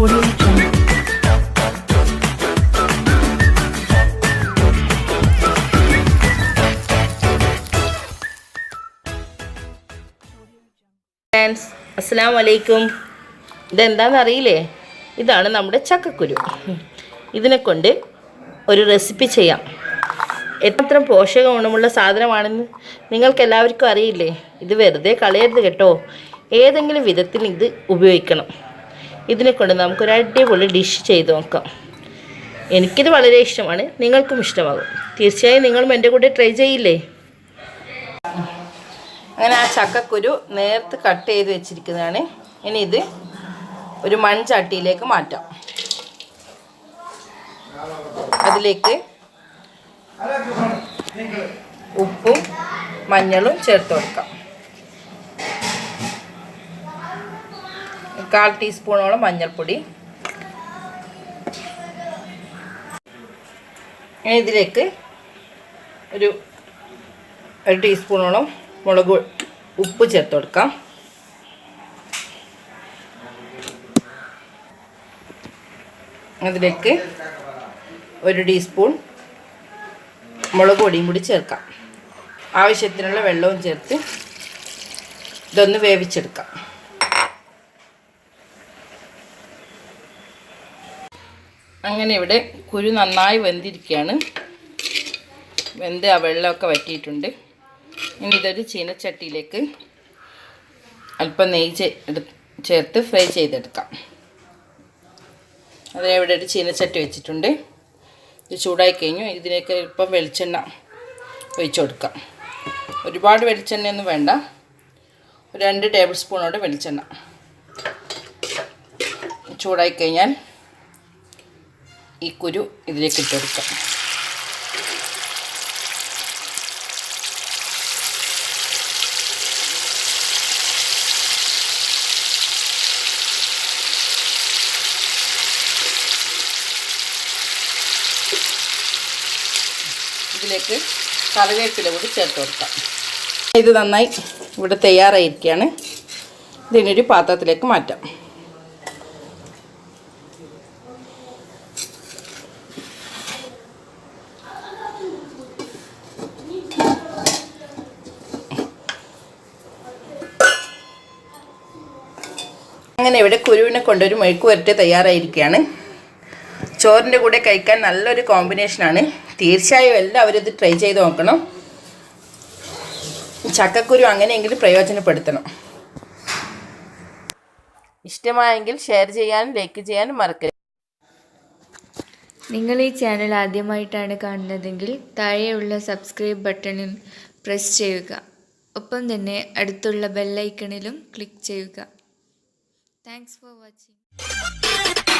Friends, അസ്സലാമു അലൈക്കും. ഇതെന്താണെന്ന് അറിയില്ലേ? ഇതാണ് നമ്മുടെ ചക്കക്കുരു. ഇതിനെ കൊണ്ട് ഒരു റെസിപ്പി ചെയ്യാം. എത്ര പോഷക ഗുണമുള്ള സാധനമാണെന്ന് നിങ്ങൾക്ക് എല്ലാവർക്കും അറിയില്ലേ? ഇത് വെറുതെ കളയരുത് കേട്ടോ. ഏതെങ്കിലും വിധത്തിൽ ഇത് ഉപയോഗിക്കണം. ഇതിനെ കൊണ്ട് നമുക്കൊരു അടിപൊളി ഡിഷ് ചെയ്ത് നോക്കാം. എനിക്കിത് വളരെ ഇഷ്ടമാണ്, നിങ്ങൾക്കും ഇഷ്ടമാകും. തീർച്ചയായും നിങ്ങളും എൻ്റെ കൂടെ ട്രൈ ചെയ്യില്ലേ? അങ്ങനെ ആ ചക്കക്കുരു നേരത്തെ കട്ട് ചെയ്ത് വെച്ചിരിക്കുന്നതാണ്. ഇനി ഇത് ഒരു മൺചട്ടിയിലേക്ക് മാറ്റാം. അതിലേക്ക് ഉപ്പും മഞ്ഞളും ചേർത്ത് കൊടുക്കാം. 1/4 ടീസ്പൂണോളം മഞ്ഞൾപ്പൊടി. ഇനി ഇതിലേക്ക് ഒരു ടീസ്പൂണോളം ഉപ്പ് ചേർത്ത് കൊടുക്കാം. അതിലേക്ക് 1 ടീസ്പൂൺ മുളക് പൊടിയും കൂടി ചേർക്കാം. ആവശ്യത്തിനുള്ള വെള്ളവും ചേർത്ത് ഇതൊന്ന് വേവിച്ചെടുക്കാം. അങ്ങനെ ഇവിടെ കുരു നന്നായി വെന്തിരിക്കുകയാണ്. വെന്ത് ആ വെള്ളമൊക്കെ വറ്റിയിട്ടുണ്ട്. ഇനി ഇതൊരു ചീനച്ചട്ടിയിലേക്ക് അല്പം നെയ്യ് ചേർത്ത് ഫ്രൈ ചെയ്തെടുക്കാം. ഇവിടെ ഒരു ചീനച്ചട്ടി വെച്ചിട്ടുണ്ട്. ഇത് ചൂടായി കഴിഞ്ഞു. ഇതിലേക്ക് ഇപ്പം വെളിച്ചെണ്ണ ഒഴിച്ചു കൊടുക്കാം. ഒരുപാട് വെളിച്ചെണ്ണയൊന്നും വേണ്ട, 2 ടേബിൾ സ്പൂണോടെ വെളിച്ചെണ്ണ. ചൂടായി കഴിഞ്ഞാൽ ഈ കുരു ഇതിലേക്ക് ഇട്ട് കൊടുക്കാം. ഇതിലേക്ക് കറിവേപ്പില കൂടി ചേർത്ത് കൊടുക്കാം. ഇത് നന്നായി ഇവിടെ തയ്യാറായിരിക്കുകയാണ്. ഇതിനൊരു പാത്രത്തിലേക്ക് മാറ്റാം. അങ്ങനെ ഇവിടെ കുരുവിനെ കൊണ്ടൊരു മെഴുക്ക് പുരട്ടി തയ്യാറായിരിക്കുകയാണ്. ചോറിൻ്റെ കൂടെ കഴിക്കാൻ നല്ലൊരു കോമ്പിനേഷനാണ്. തീർച്ചയായും എല്ലാവരും ഇത് ട്രൈ ചെയ്ത് നോക്കണം. ചക്കക്കുരു അങ്ങനെയെങ്കിലും പ്രയോജനപ്പെടുത്തണം. ഇഷ്ടമായെങ്കിൽ ഷെയർ ചെയ്യാനും ലൈക്ക് ചെയ്യാനും മറക്കരുത്. നിങ്ങൾ ഈ ചാനൽ ആദ്യമായിട്ടാണ് കാണുന്നതെങ്കിൽ താഴെയുള്ള സബ്സ്ക്രൈബ് ബട്ടണിൽ പ്രസ് ചെയ്യുക. ഒപ്പം തന്നെ അടുത്തുള്ള ബെല്ലൈക്കണിലും ക്ലിക്ക് ചെയ്യുക. Thanks for watching.